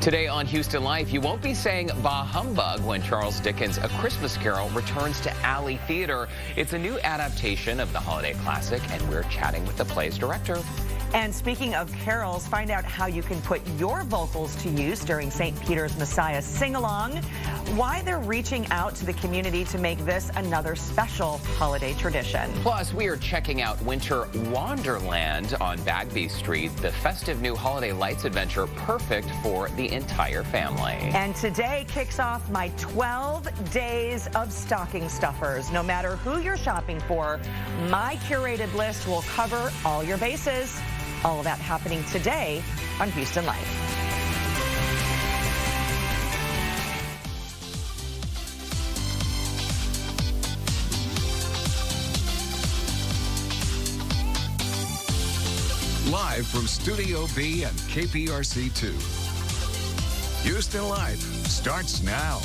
Today on Houston Life, you won't be saying bah humbug when Charles Dickens' A Christmas Carol returns to Alley Theater. It's a new adaptation of the holiday classic, and we're chatting with the play's director. And speaking of carols, find out how you can put your vocals to use during St. Peter's Messiah Sing-Along, why they're reaching out to the community to make this another special holiday tradition. Plus, we are checking out Winter Wonderland on Bagby Street, the festive new holiday lights adventure perfect for the entire family. And today kicks off my 12 days of stocking stuffers. No matter who you're shopping for, my curated list will cover all your bases. All of that happening today on Houston Life. Live from Studio B and KPRC2. Houston Life starts now.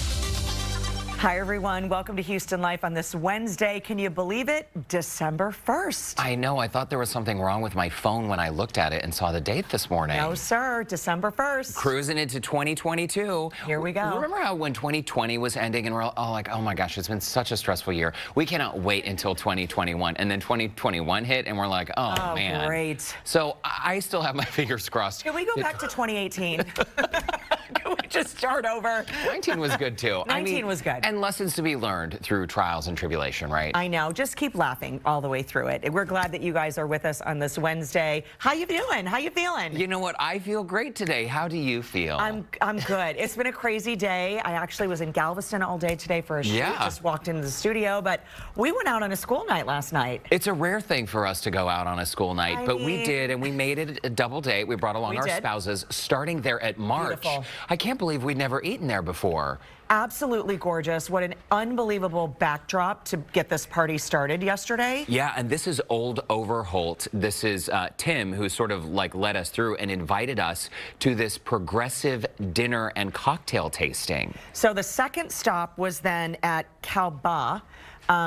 Hi, everyone. Welcome to Houston Life on this Wednesday. Can you believe it? December 1st. I know. I thought there was something wrong with my phone when I looked at it and saw the date this morning. No, sir. December 1st. Cruising into 2022. Here we go. Remember how when 2020 was ending and we're all like, oh my gosh, it's been such a stressful year. We cannot wait until 2021. And then 2021 hit and we're like, oh man. Great. So I still have my fingers crossed. Can we go back to 2018? Can we just start over? 19 was good too. 19 was good. And lessons to be learned through trials and tribulation, right? I know. Just keep laughing all the way through it. We're glad that you guys are with us on this Wednesday. How you doing? How you feeling? You know what? I feel great today. How do you feel? I'm good. It's been a crazy day. I actually was in Galveston all day today for a shoot. Yeah. Just walked into the studio, but we went out on a school night last night. It's a rare thing for us to go out on a school night, but we did, and we made it a double date. We brought along our spouses, starting there at March. Beautiful. I can't believe we'd never eaten there before. Absolutely gorgeous. What an unbelievable backdrop to get this party started yesterday. Yeah, and this is Old Overholt. This is Tim, who sort of like led us through and invited us to this progressive dinner and cocktail tasting. So the second stop was then at Calba,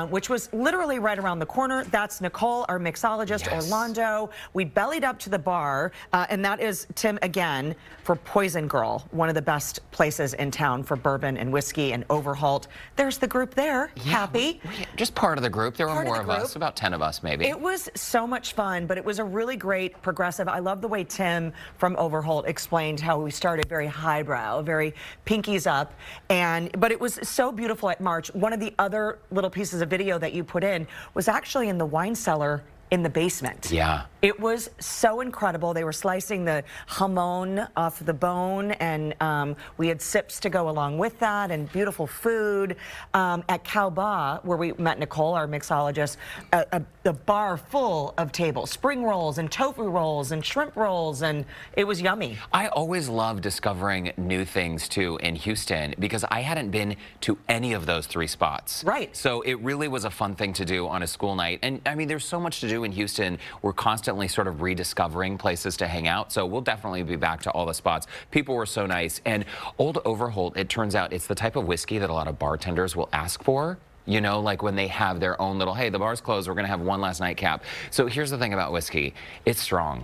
which was literally right around the corner. That's Nicole, our mixologist, Orlando. We bellied up to the bar, and that is Tim again for Poison Girl, one of the best places in town for bourbon and whiskey and Overholt. There's the group there, happy. Just part of the group. There were more of us, about 10 of us maybe. It was so much fun, but it was a really great progressive. I love the way Tim from Overholt explained how we started very highbrow, very pinkies up, but it was so beautiful at March. One of the other little pieces of video that you put in was actually in the wine cellar in the basement. Yeah. It was so incredible. They were slicing the jamon off the bone, and we had sips to go along with that, and beautiful food. At Calba, where we met Nicole, our mixologist, the bar full of tables, spring rolls and tofu rolls and shrimp rolls, and it was yummy. I always love discovering new things too in Houston because I hadn't been to any of those three spots. Right. So it really was a fun thing to do on a school night. And I mean, there's so much to do in Houston. We're constantly sort of rediscovering places to hang out. So we'll definitely be back to all the spots. People were so nice. And Old Overholt, it turns out it's the type of whiskey that a lot of bartenders will ask for. You know, like when they have their own little, hey, the bar's closed, we're going to have one last nightcap. So here's the thing about whiskey. It's strong.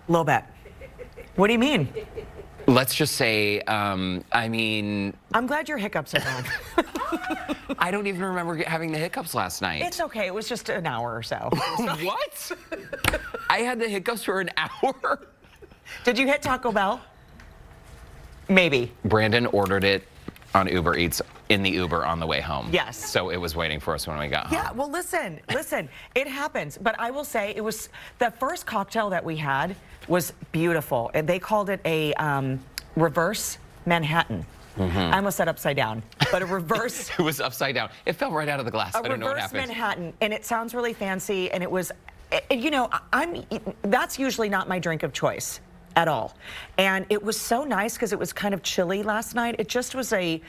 A little bit. What do you mean? Let's just say, I mean... I'm glad your hiccups are gone. I don't even remember having the hiccups last night. It's okay. It was just an hour or so. What? I had the hiccups for an hour? Did you hit Taco Bell? Maybe. Brandon ordered it on Uber Eats in the Uber on the way home. Yes. So it was waiting for us when we got home. Yeah, well, listen, it happens. But I will say it was the first cocktail that we had was beautiful. And they called it a reverse Manhattan. I almost said upside down, but a reverse. It was upside down. It fell right out of the glass. I don't know what happened. A reverse Manhattan, and it sounds really fancy, and it was, you know, that's usually not my drink of choice at all. And it was so nice because it was kind of chilly last night. It just was a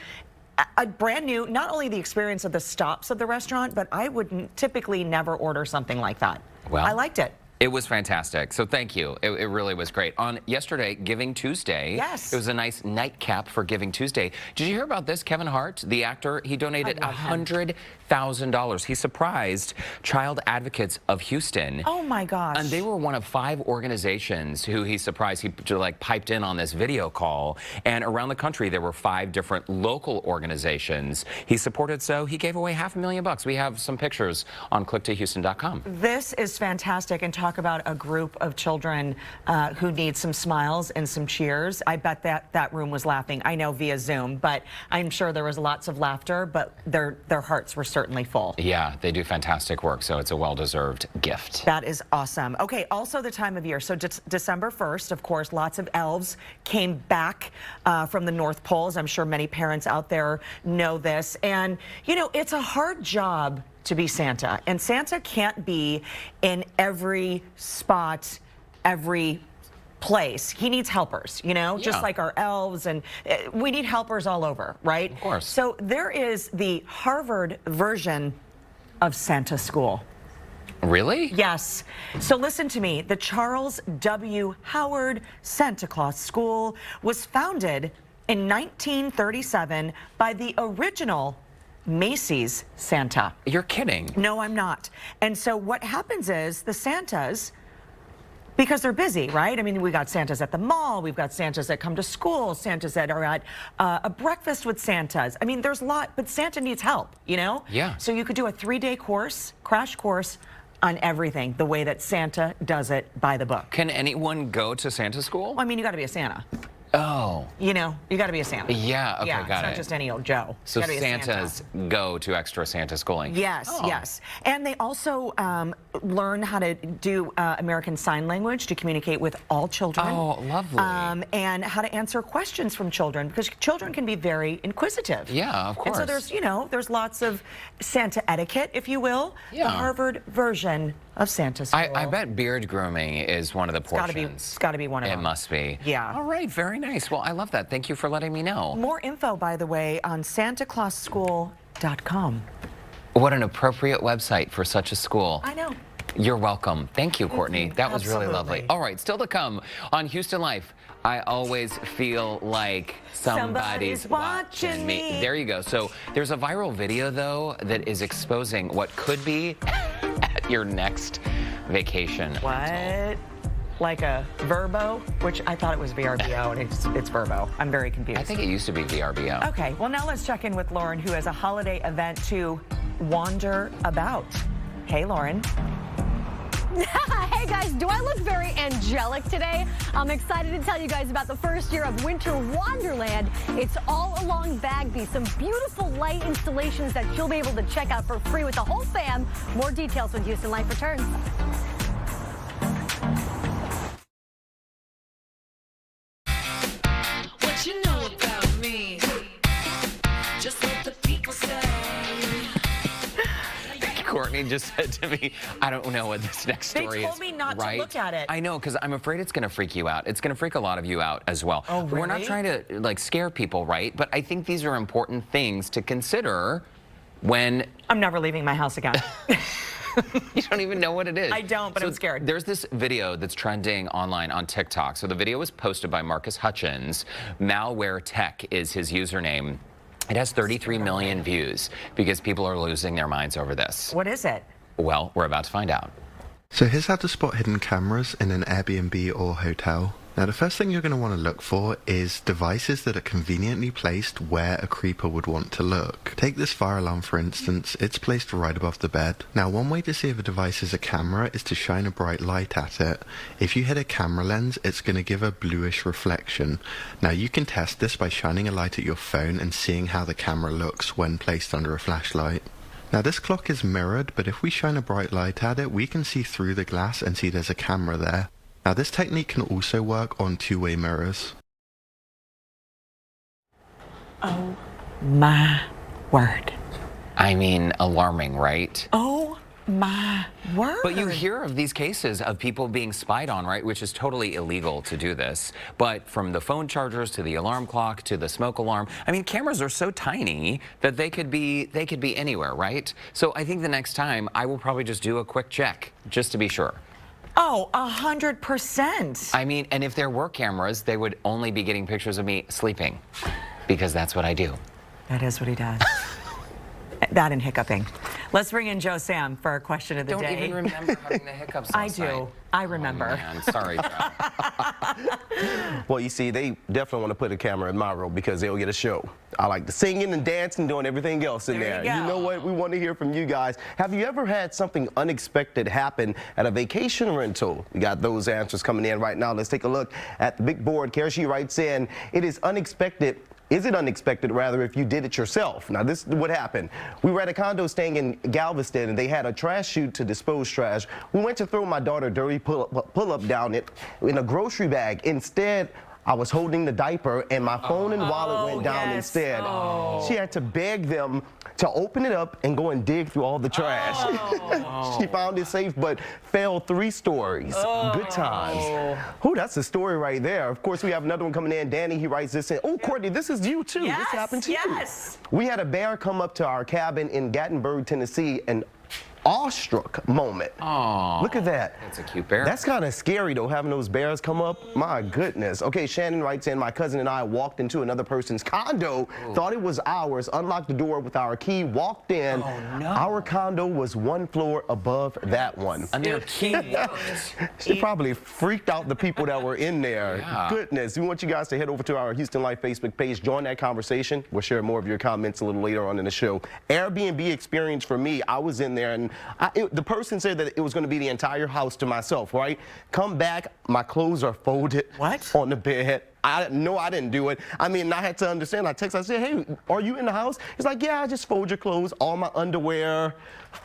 brand new, not only the experience of the stops of the restaurant, but I would typically never order something like that. Well, I liked it. It was fantastic. So thank you. It really was great. On yesterday, Giving Tuesday, yes, it was a nice nightcap for Giving Tuesday. Did you hear about this? Kevin Hart, the actor, he donated $100,000. He surprised child advocates of Houston. Oh my gosh. And they were one of 5 organizations who he surprised. He like piped in on this video call. And around the country, there were 5 different local organizations he supported. So he gave away $500,000. We have some pictures on clicktohouston.com. This is fantastic. And talk about a group of children who need some smiles and some cheers. I bet that room was laughing. I know via Zoom, but I'm sure there was lots of laughter, but their hearts were certainly full. Yeah, they do fantastic work, so it's a well-deserved gift. That is awesome. Okay, also the time of year. So December 1st, of course, lots of elves came back from the North Pole. I'm sure many parents out there know this. And, you know, it's a hard job to be Santa, and Santa can't be in every spot, every place. He needs helpers, you know, just like our elves, and we need helpers all over, right? Of course. So there is the Harvard version of Santa School. Really? Yes. So listen to me. The Charles W. Howard Santa Claus School was founded in 1937 by the original Macy's Santa. You're kidding. No, I'm not. And so what happens is the Santas, because they're busy, right? I mean, we got Santas at the mall, we've got Santas that come to school, Santas that are at a breakfast with Santas. I mean, there's a lot, but Santa needs help, you know? Yeah. So you could do a 3-day course, crash course, on everything, the way that Santa does it by the book. Can anyone go to Santa school? Well, I mean, you got to be a Santa. Oh. You know, you got to be a Santa. Yeah, okay, yeah, got it's not it. just any old Joe. So Gotta be a Santas go to extra Santa schooling? Yes, yes. And they also learn how to do American Sign Language to communicate with all children. Oh, lovely. And how to answer questions from children, because children can be very inquisitive. Yeah, of course. And so there's, you know, there's lots of Santa etiquette, if you will. Yeah. The Harvard version of Santa School. I bet beard grooming is one of the portions. It's got to be one of them. It must be. Yeah. All right, very nice. Well, I love that. Thank you for letting me know. More info, by the way, on SantaClausSchool.com. What an appropriate website for such a school. I know. You're welcome. Thank you, Courtney. That was really lovely. Absolutely. All right, still to come on Houston Life. I always feel like somebody's watching me. There you go. So there's a viral video, though, that is exposing what could be at your next vacation. What? Like a Verbo, which I thought it was VRBO, and it's Verbo. I'm very confused. I think it used to be VRBO. Okay, well now let's check in with Lauren, who has a holiday event to wander about. Hey, Lauren. Hey guys, do I look very angelic today? I'm excited to tell you guys about the first year of Winter Wonderland. It's all along Bagby. Some beautiful light installations that you'll be able to check out for free with the whole fam. More details when Houston Life returns. What you know about me? Just what the people say. Courtney just said to me, I don't know what this next story is. They told me not to look at it. I know, because I'm afraid it's going to freak you out. It's going to freak a lot of you out as well. Oh, We're not really? trying to like scare people, right? But I think these are important things to consider when I'm never leaving my house again. you don't even know what it is. I don't, but I'm scared. There's this video that's trending online on TikTok. So the video was posted by Marcus Hutchins. Malware Tech is his username. It has 33 million views because people are losing their minds over this. What is it? Well, we're about to find out. So here's how to spot hidden cameras in an Airbnb or hotel. Now the first thing you're going to want to look for is devices that are conveniently placed where a creeper would want to look. Take this fire alarm for instance, it's placed right above the bed. Now one way to see if a device is a camera is to shine a bright light at it. If you hit a camera lens, it's going to give a bluish reflection. Now you can test this by shining a light at your phone and seeing how the camera looks when placed under a flashlight. Now this clock is mirrored, but if we shine a bright light at it, we can see through the glass and see there's a camera there. Now this technique can also work on two-way mirrors. Oh my word. I mean, alarming, right? Oh my word. But you hear of these cases of people being spied on, right? Which is totally illegal to do this. But from the phone chargers to the alarm clock to the smoke alarm, I mean, cameras are so tiny that they could be anywhere, right? So I think the next time I will probably just do a quick check just to be sure. Oh, 100%. I mean, and if there were cameras, they would only be getting pictures of me sleeping, because that's what I do. That is what he does. That and hiccuping. Let's bring in Joe Sam for our question of the Don't day. even remember having the hiccups last night. I do. I remember. Oh, man. Sorry, Joe. Well, you see, they definitely want to put a camera in my room because they'll get a show. I like the singing and dancing, doing everything else in there. There you go. You know what? We want to hear from you guys. Have you ever had something unexpected happen at a vacation rental? We got those answers coming in right now. Let's take a look at the big board. Karashi writes in, it is unexpected. Is it unexpected, rather, if you did it yourself? Now, this is what happened. We were at a condo staying in Galveston, and they had a trash chute to dispose trash. We went to throw my daughter dirty pull-up down it in a grocery bag. Instead, I was holding the diaper, and my phone and wallet went down instead. She had to beg them to open it up and go and dig through all the trash. She found it safe, but fell 3 stories. Good times. Oh, that's a story right there. Of course, we have another one coming in. Danny, he writes this in. Oh, Courtney, this is you, too. Yes, This happened to you. yes. We had a bear come up to our cabin in Gatlinburg, Tennessee, and awestruck moment. Aw. Look at that. That's a cute bear. That's kind of scary, though, having those bears come up. My goodness. Okay, Shannon writes in, my cousin and I walked into another person's condo, thought it was ours, unlocked the door with our key, walked in. Oh, no. Our condo was 1 floor above that one. And their key worked. She probably freaked out the people that were in there. Yeah. Goodness. We want you guys to head over to our Houston Life Facebook page. Join that conversation. We'll share more of your comments a little later on in the show. Airbnb experience for me, I was in there, and the person said that it was going to be the entire house to myself, right? Come back, my clothes are folded on the bed. I didn't do it. I mean, I had to understand. I texted, I said, hey, are you in the house? He's like, yeah, I just fold your clothes, all my underwear,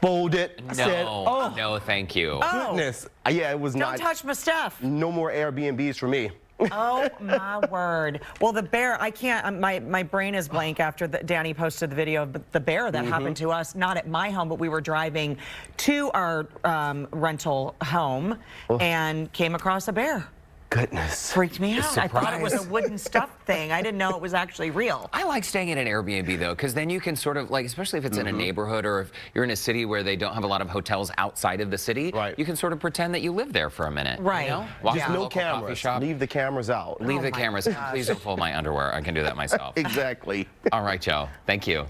folded. I said, oh, no, thank you. goodness. Yeah, it was Don't touch my stuff. no more Airbnbs for me. Oh my word. Well, the bear, I can't, my brain is blank after Danny posted the video of the bear that happened to us, not at my home, but we were driving to our rental home and came across a bear. Goodness. Freaked me out. I thought it was a Surprise. wooden stuffed thing. I didn't know it was actually real. I like staying in an Airbnb, though, because then you can sort of, like, especially if it's in a neighborhood or if you're in a city where they don't have a lot of hotels outside of the city, you can sort of pretend that you live there for a minute. Right. You know? Walk Just to a no local coffee cameras. shop. Leave the cameras out. Leave Oh the my cameras. Please don't fold my underwear. I can do that myself. Exactly. All right, Joe. Thank you.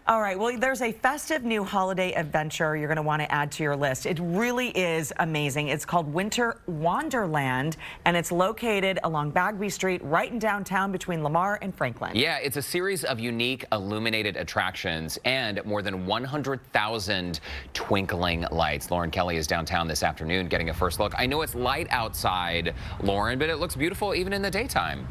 All right, well, there's a festive new holiday adventure you're going to want to add to your list. It really is amazing. It's called Winter Wonderland, and it's located along Bagby Street, right in downtown between Lamar and Franklin. Yeah, it's a series of unique illuminated attractions and more than 100,000 twinkling lights. Lauren Kelly is downtown this afternoon getting a first look. I know it's light outside, Lauren, but it looks beautiful even in the daytime.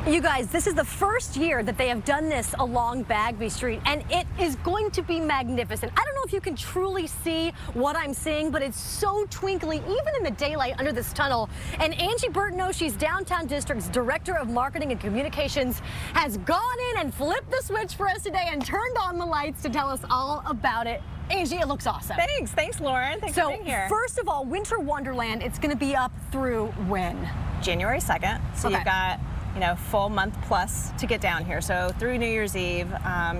You guys, this is the first year that they have done this along Bagby Street, and it is going to be magnificent. I don't know if you can truly see what I'm seeing, but it's so twinkly, even in the daylight under this tunnel. And Angie Burtono, she's Downtown District's Director of Marketing and Communications, has gone in and flipped the switch for us today and turned on the lights to tell us all about it. Angie, it looks awesome. Thanks, Lauren. Thanks for being here. First of all, Winter Wonderland, it's going to be up through when? January 2nd. So you've got, you know, full month plus to get down here. So through New Year's Eve,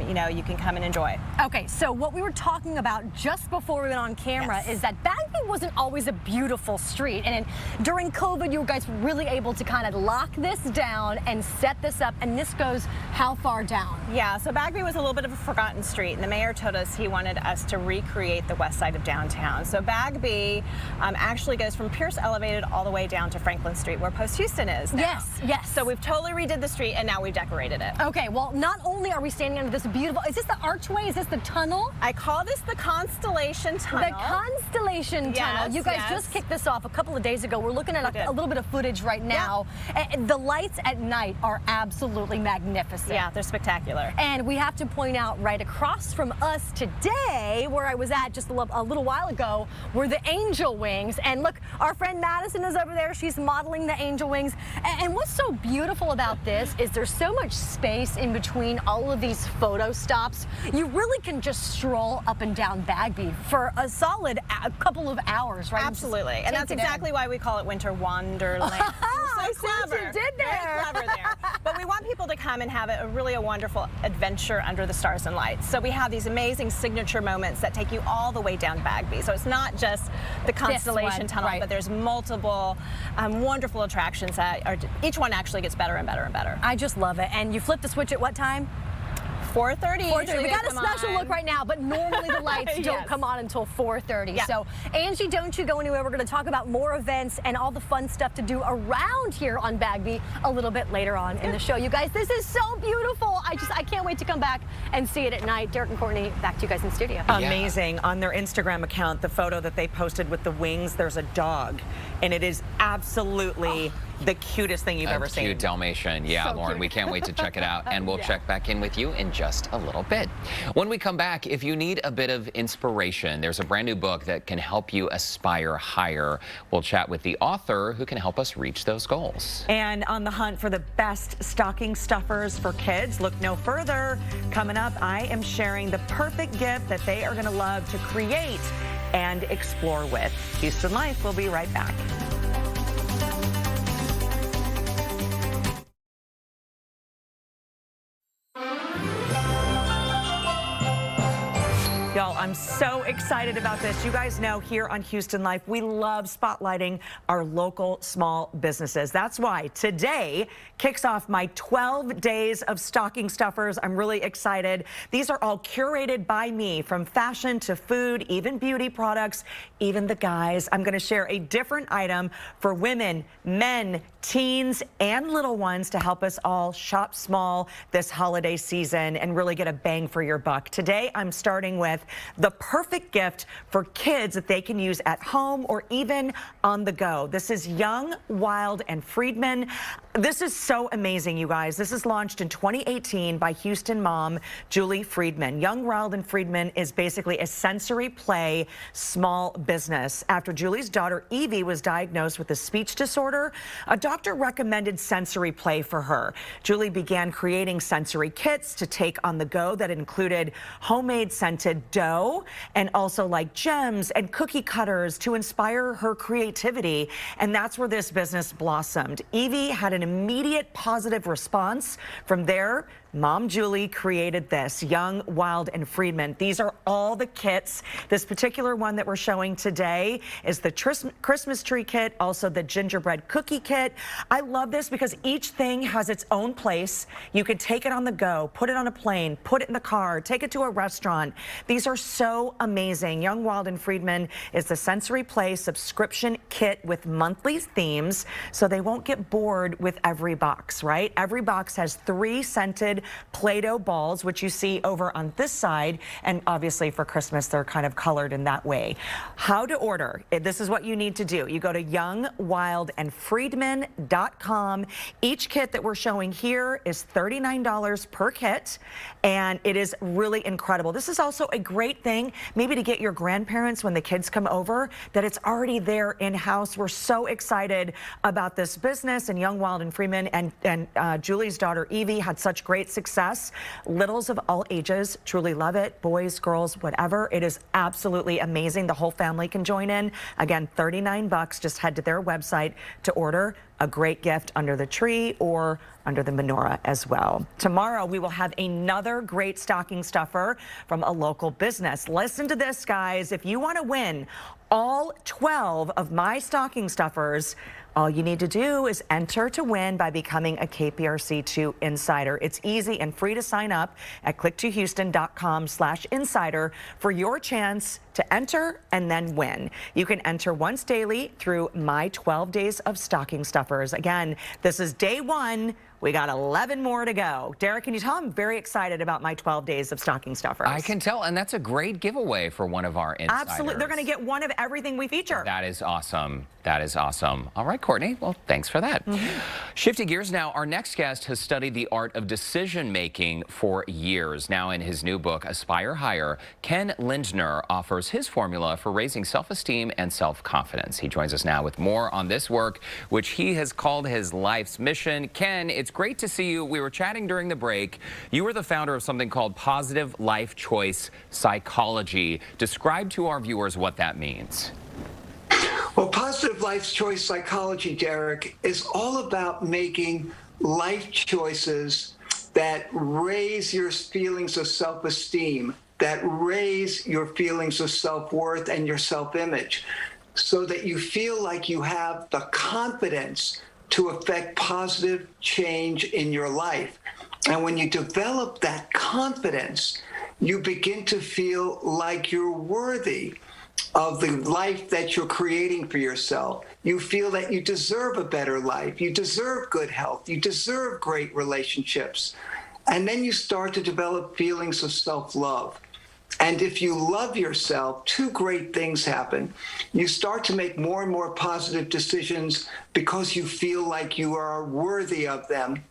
you know, you can come and enjoy. Okay, so what we were talking about just before we went on camera is that Bagby wasn't always a beautiful street. And during COVID, you guys were really able to kind of lock this down and set this up. And this goes how far down? Yeah, so Bagby was a little bit of a forgotten street, and the mayor told us he wanted us to recreate the west side of downtown. So Bagby actually goes from Pierce Elevated all the way down to Franklin Street, where Post Houston is now. Yes, yes. So we've totally redid the street, and now we've decorated it. Okay, well, not only are we standing under this beautiful, is this the archway? Is this the tunnel? I call this the Constellation Tunnel. The Constellation Tunnel. You guys just kicked this off a couple of days ago. We're looking at a little bit of footage right now. And the lights at night are absolutely magnificent. Yeah, they're spectacular. And we have to point out right across from us today, where I was at just a little while ago, were the Angel Wings. And look, our friend Madison is over there. She's modeling the Angel Wings. And what's so beautiful about this is there's so much space in between all of these photo stops. You really can just stroll up and down Bagby for a solid couple of hours, right? Absolutely. And that's exactly why we call it Winter Wonderland. I So see what clever. you did there. Very clever there. But we want people to come come and have really a wonderful adventure under the stars and lights. So we have these amazing signature moments that take you all the way down Bagby. So it's not just the Constellation Tunnel, right. but there's multiple wonderful attractions that are, each one actually gets better and better and better. I just love it. And you flip the switch at what time? 4:30. 4:30. We got a special look right now, but normally the lights don't Yes. come on until 4:30. Yeah. So, Angie, don't you go anywhere. We're going to talk about more events and all the fun stuff to do around here on Bagby a little bit later on in the show. You guys, this is so beautiful. I can't wait to come back and see it at night. Derek and Courtney, back to you guys in studio. Amazing. On their Instagram account, the photo that they posted with the wings, there's a dog, and it is absolutely the cutest thing you've ever A seen. cute Dalmatian. Yeah, So Lauren, cute. we can't wait to check it out, and we'll check back in with you in just a little bit. When we come back, if you need a bit of inspiration, there's a brand new book that can help you aspire higher. We'll chat with the author who can help us reach those goals. And on the hunt for the best stocking stuffers for kids, look no further. Coming up, I am sharing the perfect gift that they are going to love to create and explore with. Houston Life will be right back. Y'all, I'm so excited about this. You guys know here on Houston Life, we love spotlighting our local small businesses. That's why today kicks off my 12 days of stocking stuffers. I'm really excited. These are all curated by me, from fashion to food, even beauty products, even the guys. I'm going to share a different item for women, men, teens, and little ones to help us all shop small this holiday season and really get a bang for your buck. Today, I'm starting with the perfect gift for kids that they can use at home or even on the go. This is Young, Wild, and Friedman. This is so amazing, you guys. This is launched in 2018 by Houston mom Julie Friedman. Young, Wild, and Friedman is basically a sensory play small business. After Julie's daughter Evie was diagnosed with a speech disorder, a doctor recommended sensory play for her. Julie began creating sensory kits to take on the go that included homemade scented dough and also like gems and cookie cutters to inspire her creativity. And that's where this business blossomed. Evie had an immediate positive response. From there, Mom Julie created this, Young, Wild, and Friedman. These are all the kits. This particular one that we're showing today is the Christmas tree kit, also the gingerbread cookie kit. I love this because each thing has its own place. You can take it on the go, put it on a plane, put it in the car, take it to a restaurant. These are so amazing. Young, Wild, and Friedman is the sensory play subscription kit with monthly themes, so they won't get bored with every box, right? Every box has 3 scented Play-Doh balls, which you see over on this side, and obviously for Christmas they're kind of colored in that way. How to order? This is what you need to do. You go to youngwildandfriedman.com. Each kit that we're showing here is $39 per kit, and it is really incredible. This is also a great thing maybe to get your grandparents when the kids come over, that it's already there in-house. We're so excited about this business, and Young, Wild, and Friedman and Julie's daughter Evie had such great success. Littles of all ages truly love it. Boys, girls, whatever. It is absolutely amazing. The whole family can join in. Again, $39. Just head to their website to order. A great gift under the tree or under the menorah as well. Tomorrow, we will have another great stocking stuffer from a local business. Listen to this, guys. If you want to win all 12 of my stocking stuffers, all you need to do is enter to win by becoming a KPRC2 Insider. It's easy and free to sign up at click2houston.com/insider for your chance to enter and then win. You can enter once daily through my 12 days of stocking stuffers. Again, this is day 1. We got 11 more to go. Derek, can you tell? I'm very excited about my 12 days of stocking stuffers. I can tell, and that's a great giveaway for one of our insiders. Absolutely. They're going to get one of everything we feature. That is awesome. That is awesome. All right, Courtney. Well, thanks for that. Shifting gears now, our next guest has studied the art of decision-making for years. Now, in his new book, Aspire Higher, Ken Lindner offers his formula for raising self-esteem and self-confidence. He joins us now with more on this work, which he has called his life's mission. Ken, it's great to see you. We were chatting during the break. You are the founder of something called Positive Life Choice Psychology. Describe to our viewers what that means. Well, Positive Life Choice Psychology, Derek, is all about making life choices that raise your feelings of self-esteem, that raise your feelings of self-worth and your self-image, so that you feel like you have the confidence to affect positive change in your life. And when you develop that confidence, you begin to feel like you're worthy of the life that you're creating for yourself. You feel that you deserve a better life. You deserve good health. You deserve great relationships. And then you start to develop feelings of self-love. And if you love yourself, two great things happen. You start to make more and more positive decisions because you feel like you are worthy of them.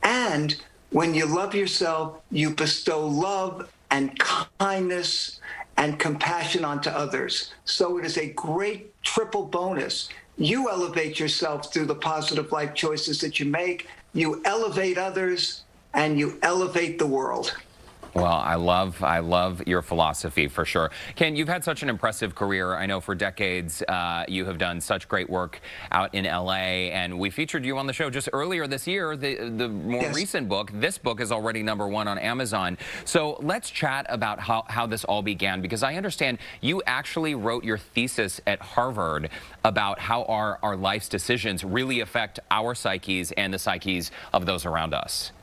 And when you love yourself, you bestow love and kindness and compassion onto others. So it is a great triple bonus. You elevate yourself through the positive life choices that you make. You elevate others, and you elevate the world. Well, I love your philosophy for sure. Ken, you've had such an impressive career. I know for decades you have done such great work out in LA, and we featured you on the show just earlier this year. The more recent book, this book is already #1 on Amazon. So let's chat about how this all began, because I understand you actually wrote your thesis at Harvard about how our life's decisions really affect our psyches and the psyches of those around us.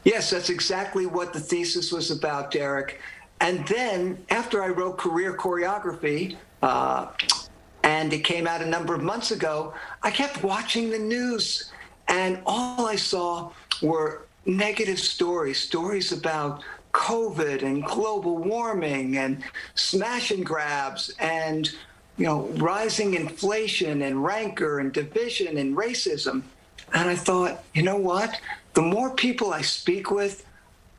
Yes, that's exactly what the thesis was about, Derek. And then after I wrote Career Choreography, and it came out a number of months ago, I kept watching the news, and all I saw were negative stories about COVID and global warming and smash and grabs and, rising inflation and rancor and division and racism. And I thought, you know what? The more people I speak with,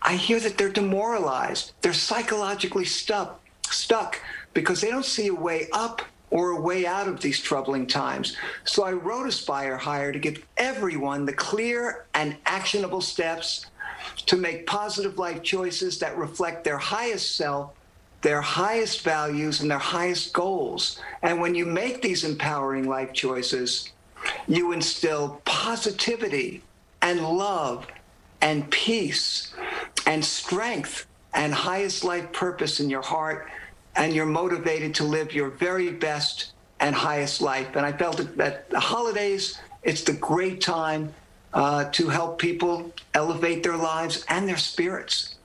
I hear that they're demoralized. They're psychologically stuck because they don't see a way up or a way out of these troubling times. So I wrote Aspire Higher to give everyone the clear and actionable steps to make positive life choices that reflect their highest self, their highest values, and their highest goals. And when you make these empowering life choices, you instill positivity and love and peace and strength and highest life purpose in your heart, and you're motivated to live your very best and highest life. And I felt that the holidays, it's the great time to help people elevate their lives and their spirits.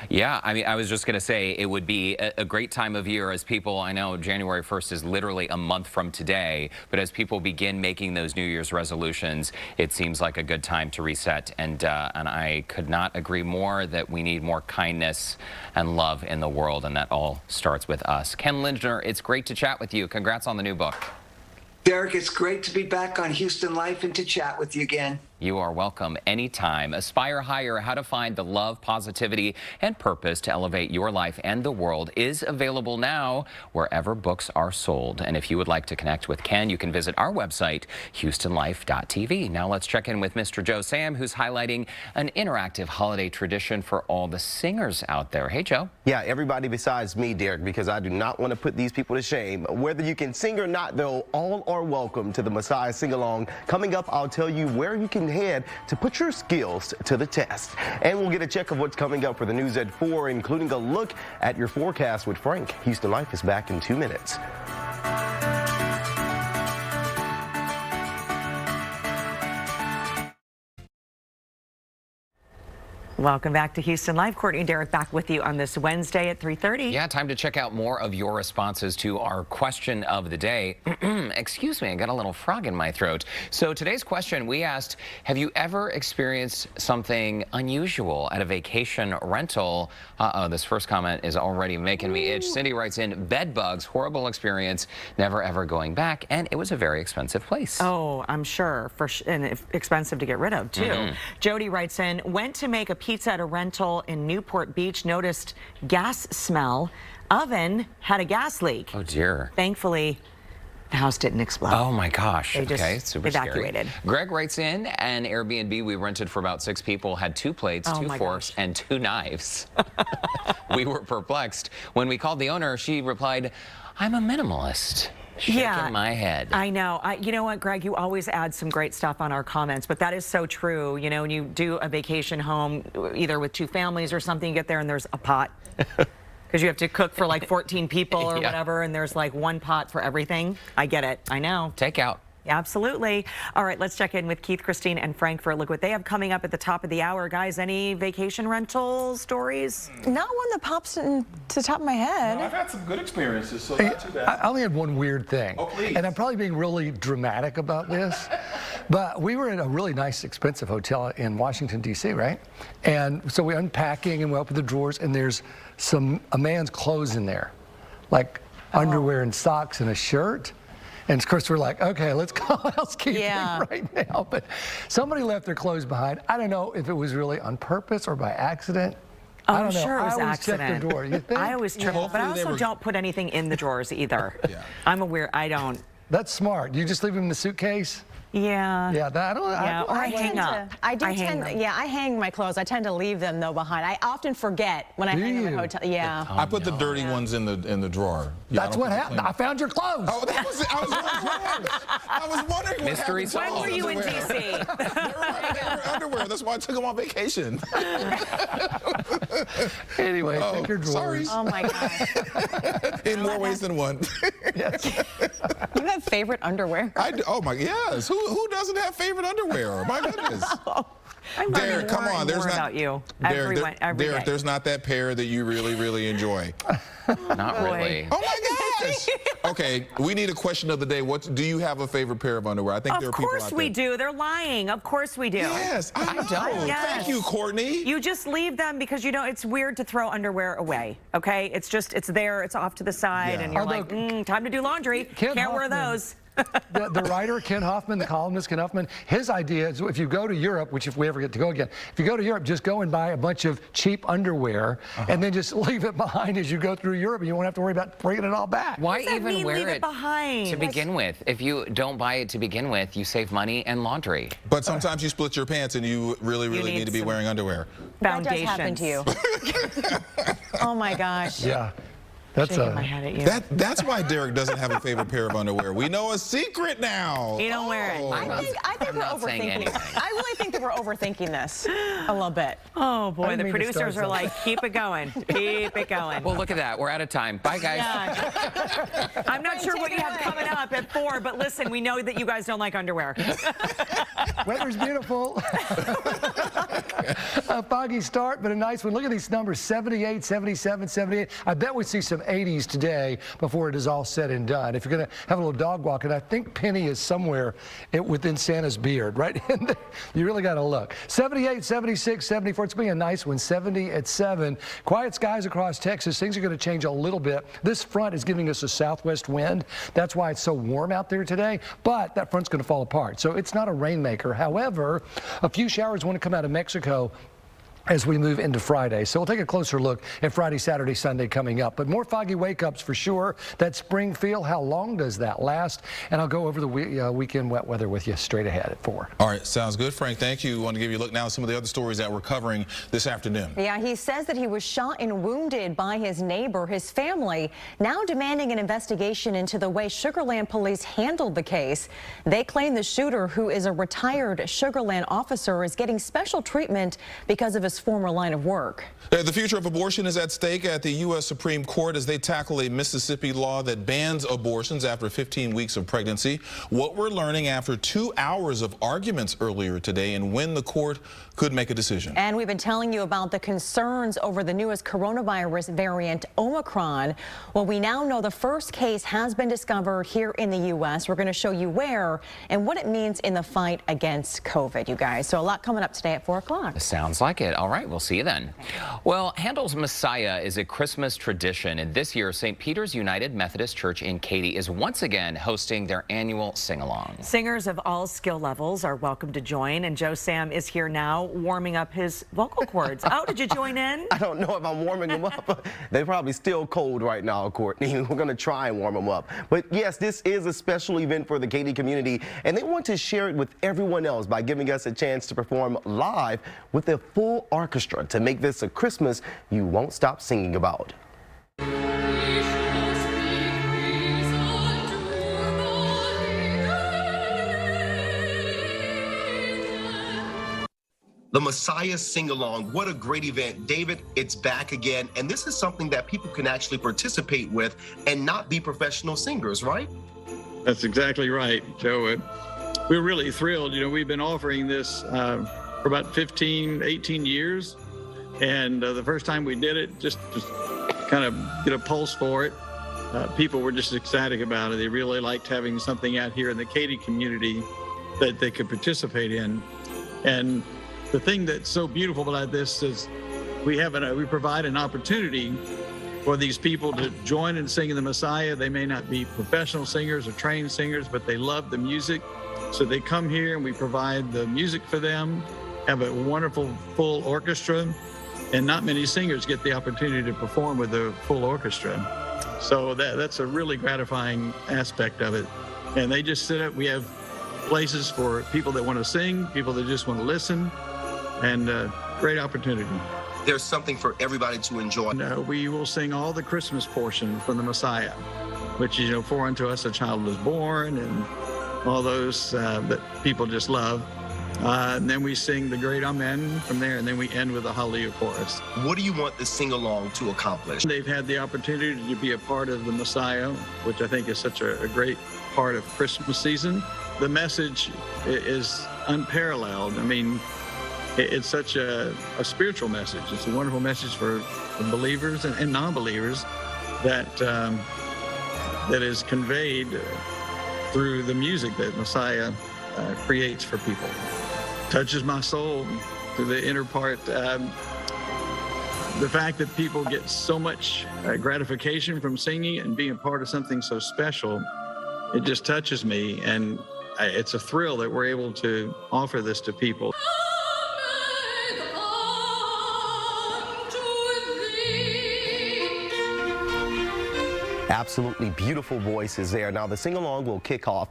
Yeah, I mean, I was just going to say it would be a great time of year as people, I know January 1st is literally a month from today, but as people begin making those New Year's resolutions, it seems like a good time to reset. And I could not agree more that we need more kindness and love in the world, and that all starts with us. Ken Lindner, it's great to chat with you. Congrats on the new book. Derek, it's great to be back on Houston Life and to chat with you again. You are welcome anytime. Aspire Higher, how to find the love, positivity, and purpose to elevate your life and the world is available now wherever books are sold. And if you would like to connect with Ken, you can visit our website, HoustonLife.tv. Now let's check in with Mr. Joe Sam, who's highlighting an interactive holiday tradition for all the singers out there. Hey, Joe. Yeah, everybody besides me, Derek, because I do not want to put these people to shame. Whether you can sing or not, though, all are welcome to the Messiah Sing-Along. Coming up, I'll tell you where you can head to put your skills to the test. And we'll get a check of what's coming up for the news at 4, including a look at your forecast with Frank. Houston Life is back in 2 minutes. Welcome back to Houston Live. Courtney and Derek back with you on this Wednesday at 3:30. Yeah, time to check out more of your responses to our question of the day. Excuse me, I got a little frog in my throat. So today's question, we asked, have you ever experienced something unusual at a vacation rental? Uh-oh, this first comment is already making me itch. Cindy writes in, bed bugs, horrible experience, never ever going back, and it was a very expensive place. Oh, I'm sure, and expensive to get rid of, too. Jody writes in, went to make a pizza at a rental in Newport Beach, noticed gas smell. Oven had a gas leak. Oh, dear. Thankfully, the house didn't explode. Oh, my gosh. They just okay, super evacuated. Scary. Greg writes in, an Airbnb we rented for about 6 people had 2 plates, 2 forks, and 2 knives. We were perplexed. When we called the owner, she replied, I'm a minimalist. Shaking my head. I know. You know what, Greg? You always add some great stuff on our comments, but that is so true. You know, when you do a vacation home, either with 2 families or something, you get there and there's a pot. Because you have to cook for like 14 people or whatever, and there's like 1 pot for everything. I get it. I know. Takeout. Absolutely. All right, let's check in with Keith, Christine, and Frank for a look what they have coming up at the top of the hour. Guys, any vacation rental stories? Not one that pops into the top of my head. No, I've had some good experiences, so not too bad. I only had one weird thing. Oh, please. And I'm probably being really dramatic about this, but we were in a really nice, expensive hotel in Washington, D.C., right? And so we're unpacking and we open the drawers, and there's a man's clothes in there, like underwear and socks and a shirt. And of course, we're like, okay, let's call housekeeping right now. But somebody left their clothes behind. I don't know if it was really on purpose or by accident. Oh, I don't know. sure it was I always accident. check the door. You think? I always triple, but I also don't put anything in the drawers either. I'm a weird, I don't. That's smart. You just leave them in the suitcase? Yeah. Yeah, that, I hang up. I hang my clothes. I tend to leave them though behind. I often forget when I hang in the hotel. Yeah. I put the dirty ones in the drawer. Yeah, that's what happened. I found your clothes. Oh, that was it. I was wondering what Mystery happened. When were you in D.C.? They were underwear. That's why I took them on vacation. Anyway, check your drawers. Sorry. Oh my gosh. In more ways than one. Yes. You have favorite underwear? I do. Oh my, yes. Who doesn't have favorite underwear? My goodness. I'm Derek, come on. There's not about you. Derek, Every day. there's not that pair that you really enjoy. Not really. Oh my gosh. Okay, we need a question of the day. What do you have a favorite pair of underwear? I think there are people out there. Of course we do. They're lying. Of course we do. Yes, I know. Yes. Thank you, Courtney. You just leave them because you know it's weird to throw underwear away. Okay, it's there. It's off to the side, and you're like, time to do laundry. Can't wear those. The writer, Ken Hoffman, the columnist, Ken Hoffman, his idea is if you go to Europe, which if we ever get to go again, if you go to Europe, just go and buy a bunch of cheap underwear and then just leave it behind as you go through Europe, and you won't have to worry about bringing it all back. Why even wear it behind? to begin with? If you don't buy it to begin with, you save money and laundry. But sometimes you split your pants and you really need to be wearing underwear. That does happen to you. Oh my gosh. Yeah. That's my head at you. That's why Derek doesn't have a favorite pair of underwear. We know a secret now. You don't wear it. I think we're overthinking it. I really think that we're overthinking this a little bit. Oh boy, the producers are like, keep it going, keep it going. Well, look at that. We're out of time. Bye, guys. Yeah. I'm not sure what you have coming up at 4, but listen, we know that you guys don't like underwear. Weather's beautiful. A foggy start, but a nice one. Look at these numbers, 78, 77, 78. I bet we see some 80s today before it is all said and done. If you're going to have a little dog walk, and I think Penny is somewhere within Santa's beard, right in there. You really got to look. 78, 76, 74. It's going to be a nice one. 70 at 7. Quiet skies across Texas. Things are going to change a little bit. This front is giving us a southwest wind. That's why it's so warm out there today, but that front's going to fall apart. So it's not a rainmaker. However, a few showers want to come out of Mexico as we move into Friday. So we'll take a closer look at Friday, Saturday, Sunday coming up. But more foggy wake-ups for sure. That spring feel, how long does that last? And I'll go over the weekend wet weather with you straight ahead at 4. All right, sounds good, Frank. Thank you. I want to give you a look now at some of the other stories that we're covering this afternoon. Yeah, he says that he was shot and wounded by his neighbor. His family now demanding an investigation into the way Sugar Land police handled the case. They claim the shooter, who is a retired Sugar Land officer, is getting special treatment because of his former line of work. The future of abortion is at stake at the U.S. Supreme Court as they tackle a Mississippi law that bans abortions after 15 weeks of pregnancy. What we're learning after 2 hours of arguments earlier today and when the court could make a decision. And we've been telling you about the concerns over the newest coronavirus variant, Omicron. Well, we now know the first case has been discovered here in the U.S. We're going to show you where and what it means in the fight against COVID, you guys. So a lot coming up today at 4 o'clock. Sounds like it. All right, we'll see you then. Well, Handel's Messiah is a Christmas tradition, and this year, St. Peter's United Methodist Church in Katy is once again hosting their annual sing-along. Singers of all skill levels are welcome to join, and Joe Sam is here now warming up his vocal cords. Oh, did you join in? I don't know if I'm warming them up. They're probably still cold right now, Courtney. We're going to try and warm them up. But yes, this is a special event for the Katy community, and they want to share it with everyone else by giving us a chance to perform live with a full orchestra to make this a Christmas you won't stop singing about. The Messiah Sing-Along. What a great event. David, it's back again. And this is something that people can actually participate with and not be professional singers, right? That's exactly right, Joe. We're really thrilled. You know, we've been offering this for about 15, 18 years. And the first time we did it, just kind of get a pulse for it. People were just ecstatic about it. They really liked having something out here in the Katy community that they could participate in. And the thing that's so beautiful about this is we provide an opportunity for these people to join and sing in the Messiah. They may not be professional singers or trained singers, but they love the music. So they come here and we provide the music for them, have a wonderful full orchestra, and not many singers get the opportunity to perform with a full orchestra. So that's a really gratifying aspect of it. And they just sit up. We have places for people that want to sing, people that just want to listen, and great opportunity. There's something for everybody to enjoy. We will sing all the Christmas portion from the Messiah, which is, you know, for unto us a child was born, and all those that people just love. And then we sing the great Amen from there, and then we end with the Hallelujah chorus. What do you want the sing-along to accomplish? They've had the opportunity to be a part of the Messiah, which I think is such a great part of Christmas season. The message is unparalleled. I mean, it's such a spiritual message. It's a wonderful message for believers and non-believers that is conveyed through the music that Messiah creates for people. Touches my soul through the inner part. The fact that people get so much gratification from singing and being a part of something so special, it just touches me, and it's a thrill that we're able to offer this to people. Absolutely beautiful voices there. Now, the sing-along will kick off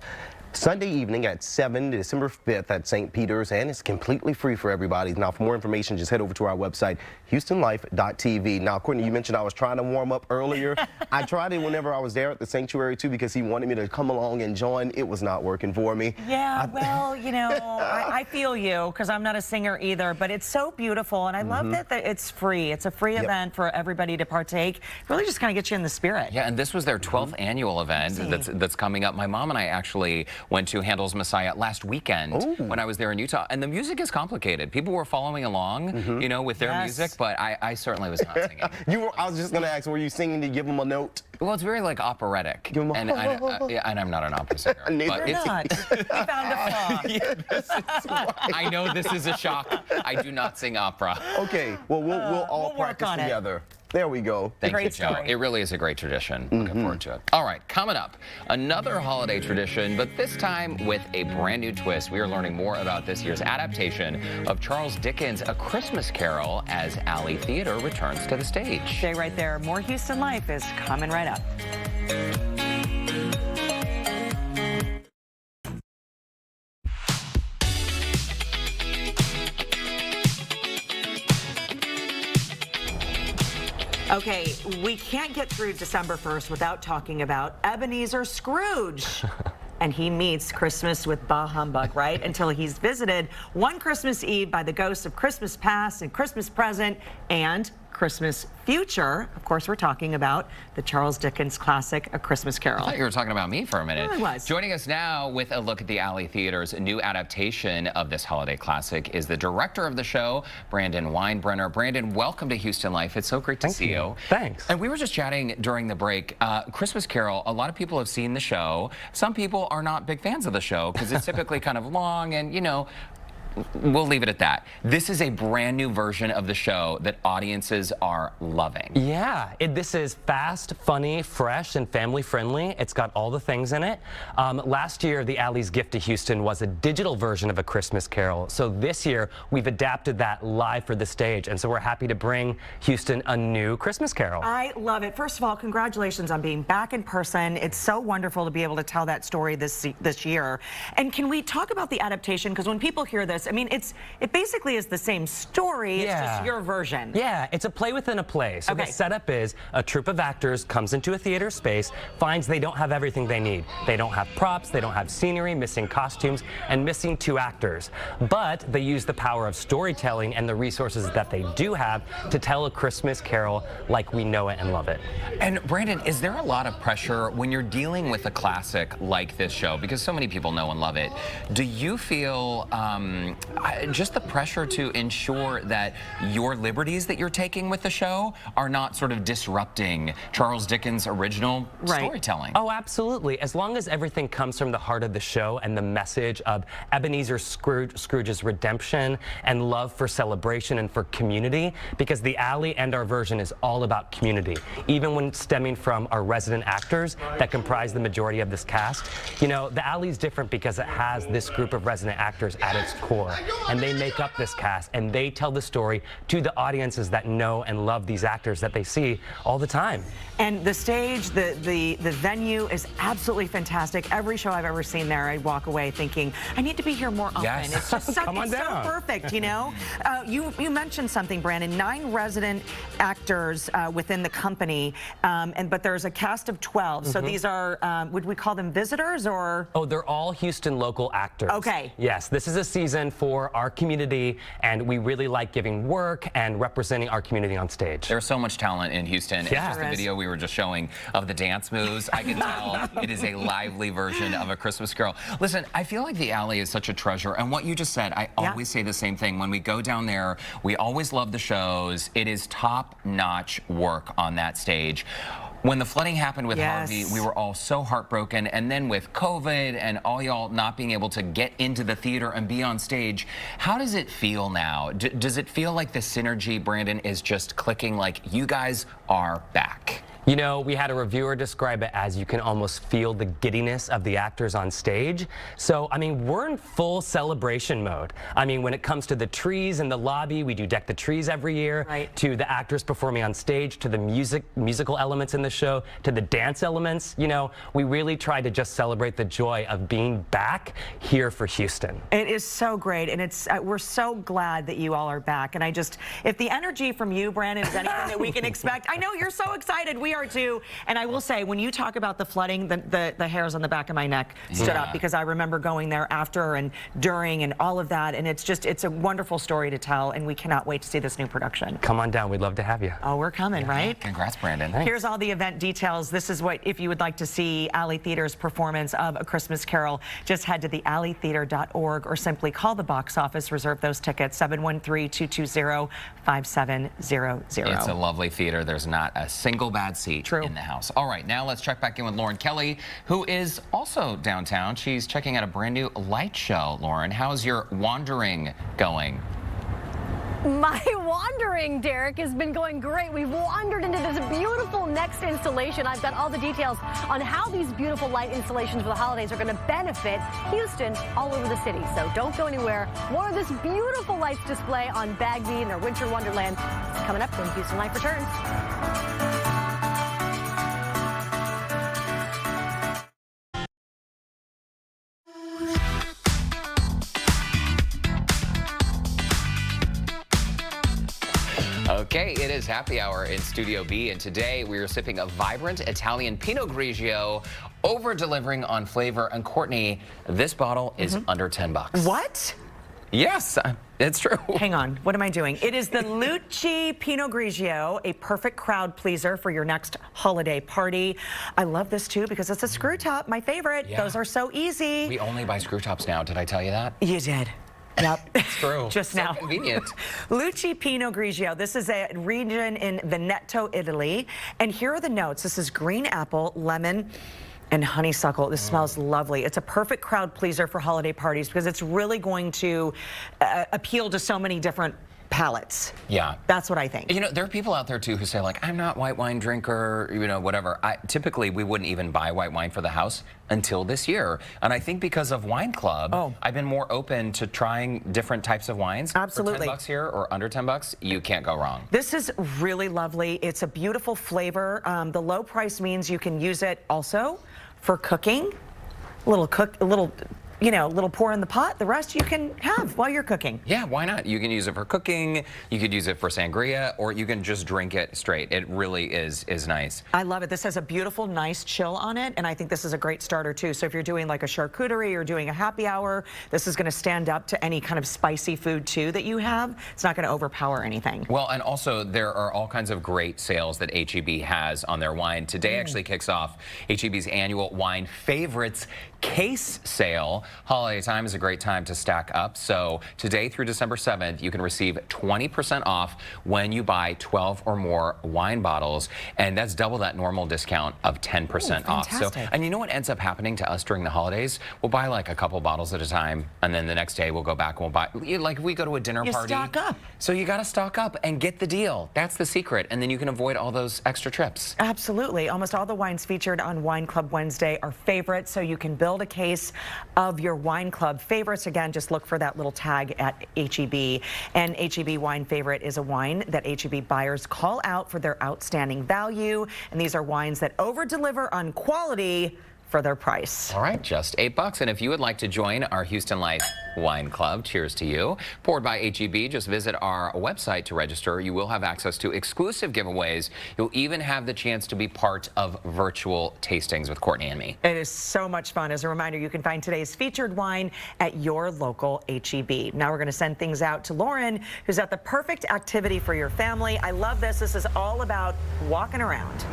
Sunday evening at 7, December 5th at St. Peter's, and it's completely free for everybody. Now, for more information, just head over to our website, HoustonLife.tv. Now, Courtney, you mentioned I was trying to warm up earlier. I tried it whenever I was there at the sanctuary, too, because he wanted me to come along and join. It was not working for me. Yeah, well, you know, I feel you, because I'm not a singer either, but it's so beautiful, and I love that it's free. It's a free event for everybody to partake. It really just kind of gets you in the spirit. Yeah, and this was their 12th annual event that's coming up. My mom and I actually went to Handel's Messiah last weekend when I was there in Utah, and the music is complicated. People were following along, you know, with their music, but I certainly was not singing. I was just going to ask, were you singing to give them a note? Well, it's very like operatic, and I'm not an opera singer. Neither. You're not. You found a flaw. I know this is a shock. I do not sing opera. Okay, well, we'll all practice together. There we go. Thank you, Joe. It really is a great tradition. Looking forward to it. All right, coming up, another holiday tradition, but this time with a brand new twist. We are learning more about this year's adaptation of Charles Dickens' A Christmas Carol as Alley Theater returns to the stage. Stay right there. More Houston Life is coming right up. Okay, we can't get through December 1st without talking about Ebenezer Scrooge. And he meets Christmas with bah humbug, right? Until he's visited one Christmas Eve by the ghosts of Christmas past and Christmas present and Christmas future. Of course, we're talking about the Charles Dickens classic, A Christmas Carol. I thought you were talking about me for a minute. I was. Joining us now with a look at the Alley Theater's new adaptation of this holiday classic is the director of the show, Brandon Weinbrenner. Brandon, welcome to Houston Life. It's so great to see you. Thanks. And we were just chatting during the break. Christmas Carol, a lot of people have seen the show. Some people are not big fans of the show because it's typically kind of long and, you know, we'll leave it at that. This is a brand new version of the show that audiences are loving. Yeah, this is fast, funny, fresh, and family friendly. It's got all the things in it. Last year, the Alley's gift to Houston was a digital version of A Christmas Carol. So this year, we've adapted that live for the stage. And so we're happy to bring Houston a new Christmas Carol. I love it. First of all, congratulations on being back in person. It's so wonderful to be able to tell that story this year. And can we talk about the adaptation? Because when people hear this, fabulous. I mean, it basically is the same story. It's just your version. Yeah, it's a play within a play. So the setup is a troupe of actors comes into a theater space, finds they don't have everything they need. They don't have props, they don't have scenery, missing costumes, and missing 2 actors. But they use the power of storytelling and the resources that they do have to tell a Christmas Carol like we know it and love it. And Brandon, is there a lot of pressure when you're dealing with a classic like this show, because so many people know and love it? Do you feel just the pressure to ensure that your liberties that you're taking with the show are not sort of disrupting Charles Dickens' original storytelling? Oh, absolutely. As long as everything comes from the heart of the show and the message of Ebenezer Scrooge's redemption and love for celebration and for community, because the alley and our version is all about community. Even when stemming from our resident actors that comprise the majority of this cast, you know, the alley's different because it has this group of resident actors at its core, and they make up this cast, and they tell the story to the audiences that know and love these actors that they see all the time. And the stage, the venue is absolutely fantastic. Every show I've ever seen there, I walk away thinking, I need to be here more often. Yes. It's just so, Come on down. so perfect, you know? You mentioned something, Brandon, 9 resident actors within the company, but there's a cast of 12. So these are, would we call them visitors or? Oh, they're all Houston local actors. Okay. Yes, this is a season for our community, and we really like giving work and representing our community on stage. There's so much talent in Houston. Yeah. It's just the video we were just showing of the dance moves. I can tell it is a lively version of A Christmas Carol. Listen, I feel like the alley is such a treasure, and what you just said, I always say the same thing. When we go down there, we always love the shows. It is top-notch work on that stage. When the flooding happened with Harvey, we were all so heartbroken. And then with COVID and all y'all not being able to get into the theater and be on stage, how does it feel now? Does it feel like the synergy, Brandon, is just clicking, like you guys are back? You know, we had a reviewer describe it as you can almost feel the giddiness of the actors on stage. So, I mean, we're in full celebration mode. I mean, when it comes to the trees in the lobby, we do Deck the Trees every year, to the actors performing on stage, to the musical elements in the show, to the dance elements. You know, we really try to just celebrate the joy of being back here for Houston. It is so great, and it's we're so glad that you all are back. And I just, if the energy from you, Brandon, is anything that we can expect, I know you're so excited. We are too. And I will say, when you talk about the flooding, the hairs on the back of my neck stood up, because I remember going there after and during and all of that. And it's just, it's a wonderful story to tell, and we cannot wait to see this new production. Come on down. We'd love to have you. Oh, we're coming, right? Congrats, Brandon. Here's all the event details. This is what, if you would like to see Alley Theater's performance of A Christmas Carol, just head to thealleytheater.org or simply call the box office. Reserve those tickets, 713-220-5700. It's a lovely theater. There's not a single bad seat in the house. All right, now let's check back in with Lauren Kelly, who is also downtown. She's checking out a brand new light show. Lauren, how's your wandering going? My wandering, Derek, has been going great. We've wandered into this beautiful next installation. I've got all the details on how these beautiful light installations for the holidays are going to benefit Houston all over the city. So don't go anywhere. More of this beautiful lights display on Bagby and their Winter Wonderland is coming up when Houston Life returns. Okay, it is happy hour in Studio B, and today we are sipping a vibrant Italian Pinot Grigio, over-delivering on flavor. And Courtney, this bottle is under $10. What? Yes, it's true. Hang on, what am I doing? It is the Lucci Pinot Grigio, a perfect crowd pleaser for your next holiday party. I love this too because it's a screw top, my favorite. Those are so easy. We only buy screw tops now. Did I tell you that? You did. Yep. It's true. Just so now. Convenient. Lucci Pinot Grigio. This is a region in Veneto, Italy. And here are the notes. This is green apple, lemon, and honeysuckle. This smells lovely. It's a perfect crowd pleaser for holiday parties because it's really going to appeal to so many different palates. Yeah. That's what I think. You know, there are people out there too who say, like, I'm not white wine drinker, you know, whatever. Typically, we wouldn't even buy white wine for the house until this year. And I think because of Wine Club, I've been more open to trying different types of wines. Absolutely. For $10 here or under $10, you can't go wrong. This is really lovely. It's a beautiful flavor. The low price means you can use it also for cooking. A little you know, little pour in the pot. The rest you can have while you're cooking. Yeah, why not? You can use it for cooking, you could use it for sangria, or you can just drink it straight. It really is nice. I love it. This has a beautiful, nice chill on it, and I think this is a great starter too. So if you're doing like a charcuterie or doing a happy hour, this is going to stand up to any kind of spicy food too that you have. It's not going to overpower anything. Well, and also there are all kinds of great sales that H-E-B has on their wine. Today actually kicks off H-E-B's annual Wine Favorites Case Sale. Holiday time is a great time to stack up. So today through December 7th, you can receive 20% off when you buy 12 or more wine bottles, and that's double that normal discount of 10% off. So, and you know what ends up happening to us during the holidays? We'll buy like a couple bottles at a time, and then the next day we'll go back and we'll buy, like if we go to a dinner party. You stock up. So you got to stock up and get the deal. That's the secret, and then you can avoid all those extra trips. Absolutely. Almost all the wines featured on Wine Club Wednesday are favorites, so you can build a case of your wine club favorites. Again, just look for that little tag at H-E-B. And H-E-B Wine Favorite is a wine that H-E-B buyers call out for their outstanding value. And these are wines that over-deliver on quality for their price. All right, just $8. And if you would like to join our Houston Life Wine Club, cheers to you, poured by H-E-B, just visit our website to register. You will have access to exclusive giveaways. You'll even have the chance to be part of virtual tastings with Courtney and me. It is so much fun. As a reminder, you can find today's featured wine at your local H-E-B. Now we're going to send things out to Lauren, who's at the perfect activity for your family. I love this. This is all about walking around.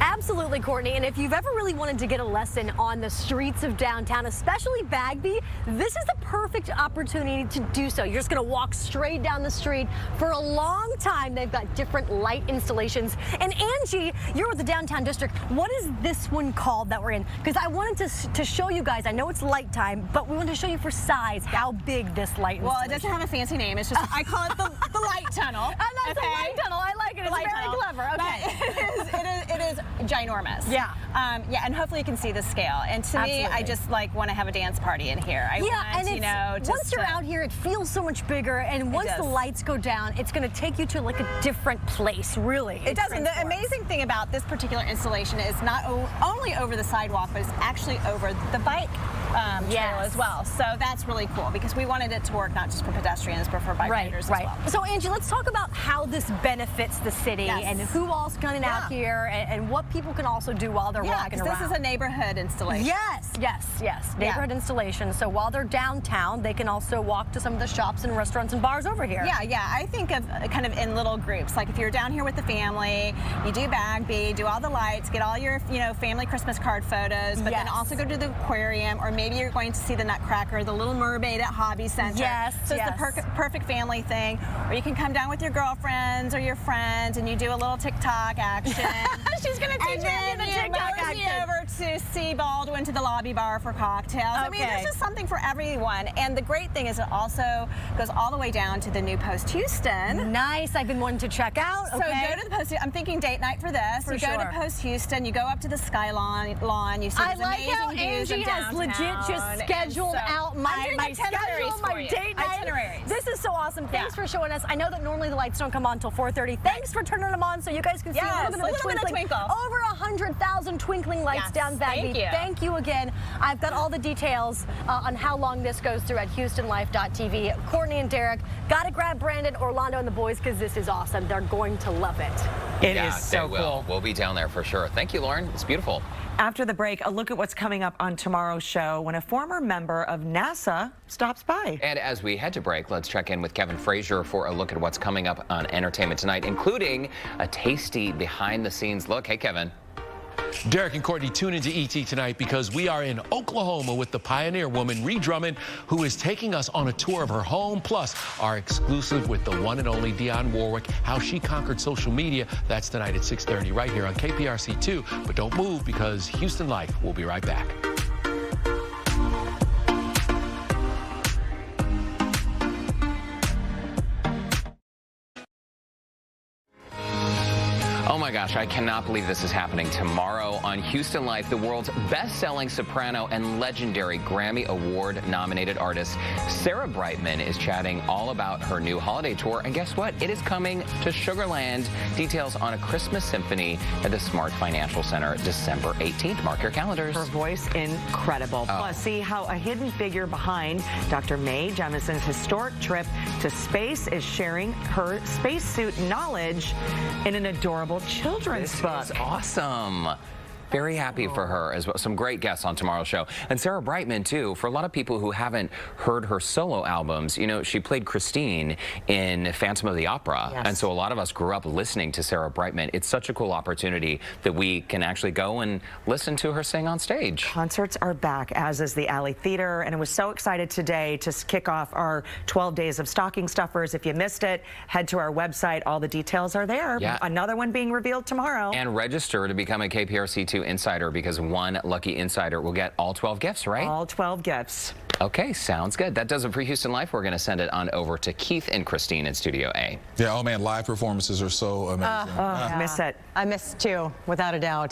Absolutely, Courtney. And if you've ever really wanted to get a lesson on the streets of downtown, especially Bagby, this is the perfect opportunity to do so. You're just going to walk straight down the street. For a long time, they've got different light installations. And Angie, you're with the downtown district. What is this one called that we're in? Because I wanted to show you guys, I know it's light time, but we want to show you for size how big this light installation is. Well, it doesn't have a fancy name. It's just, I call it the light tunnel. And that's the light tunnel. I like it. It's very clever. Okay. It is ginormous. Yeah. Yeah, and hopefully you can see the scale. And to me, I just like want to have a dance party in here. I want, and you know, just once you're out here, it feels so much bigger. And once the lights go down, it's going to take you to like a different place, really. It does. And the amazing thing about this particular installation is not only over the sidewalk, but it's actually over the bike trail as well. So that's really cool because we wanted it to work not just for pedestrians, but for bike riders as well. So Angie, let's talk about how this benefits the city and who all's coming out here and what people can also do while they're walking around. This is a neighborhood installation. Yes. Neighborhood installation. So while they're downtown, they can also walk to some of the shops and restaurants and bars over here. Yeah. I think of kind of in little groups. Like if you're down here with the family, you do Bagby, do all the lights, get all your family Christmas card photos, but then also go to the aquarium, or maybe you're going to see the Nutcracker, the Little Mermaid at Hobby Center. So it's the perfect family thing. Or you can come down with your girlfriends or your friends and you do a little TikTok action. She's going to teach me the TikTok action. Over to see Baldwin to the lobby bar for cocktails. I mean, there's just something for everyone. And the great thing is it also goes all the way down to the new Post Houston. Nice. I've been wanting to check out. So go to the Post. I'm thinking date night for this. You go to Post Houston. You go up to the Sky Lawn. You see these amazing views of downtown. Has legit just scheduled out my schedule, my date night. This is so awesome. Thanks for showing us. I know that normally the lights don't come on until 4:30. Thanks for turning them on so you guys can see a little bit of twinkle. Over 100,000 twinkling lights down Bagby. Thank you again. I've got all the details on how long this goes through at HoustonLife.tv. Courtney and Derek, got to grab Brandon, Orlando, and the boys because this is awesome. They're going to love it. It is so cool. We'll be down there for sure. Thank you, Lauren. It's beautiful. After the break, a look at what's coming up on tomorrow's show when a former member of NASA stops by. And as we head to break, let's check in with Kevin Frazier for a look at what's coming up on Entertainment Tonight, including a tasty behind-the-scenes look. Hey, Kevin. Derek and Courtney, tune into ET tonight because we are in Oklahoma with the pioneer woman, Ree Drummond, who is taking us on a tour of her home, plus our exclusive with the one and only Dionne Warwick, how she conquered social media. That's tonight at 6:30 right here on KPRC2. But don't move because Houston Life will be right back. Oh my gosh, I cannot believe this is happening tomorrow on Houston Life. The world's best-selling soprano and legendary Grammy Award-nominated artist Sarah Brightman is chatting all about her new holiday tour. And guess what? It is coming to Sugar Land. Details on a Christmas symphony at the Smart Financial Center December 18th. Mark your calendars. Her voice incredible. Plus, see how a hidden figure behind Dr. Mae Jemison's historic trip to space is sharing her spacesuit knowledge in an adorable children's book. This is awesome. Very happy for her as well. Some great guests on tomorrow's show. And Sarah Brightman, too. For a lot of people who haven't heard her solo albums, you know, she played Christine in Phantom of the Opera. Yes. And so a lot of us grew up listening to Sarah Brightman. It's such a cool opportunity that we can actually go and listen to her sing on stage. Concerts are back, as is the Alley Theater, and I was so excited today to kick off our 12 days of stocking stuffers. If you missed it, head to our website. All the details are there. Yeah. Another one being revealed tomorrow. And register to become a KPRC2 Insider, because one lucky insider will get all 12 gifts, right? All 12 gifts. Okay, sounds good. That does it for Houston Life. We're going to send it on over to Keith and Christine in Studio A. Yeah, oh man, live performances are so amazing. Miss it. I miss too, without a doubt.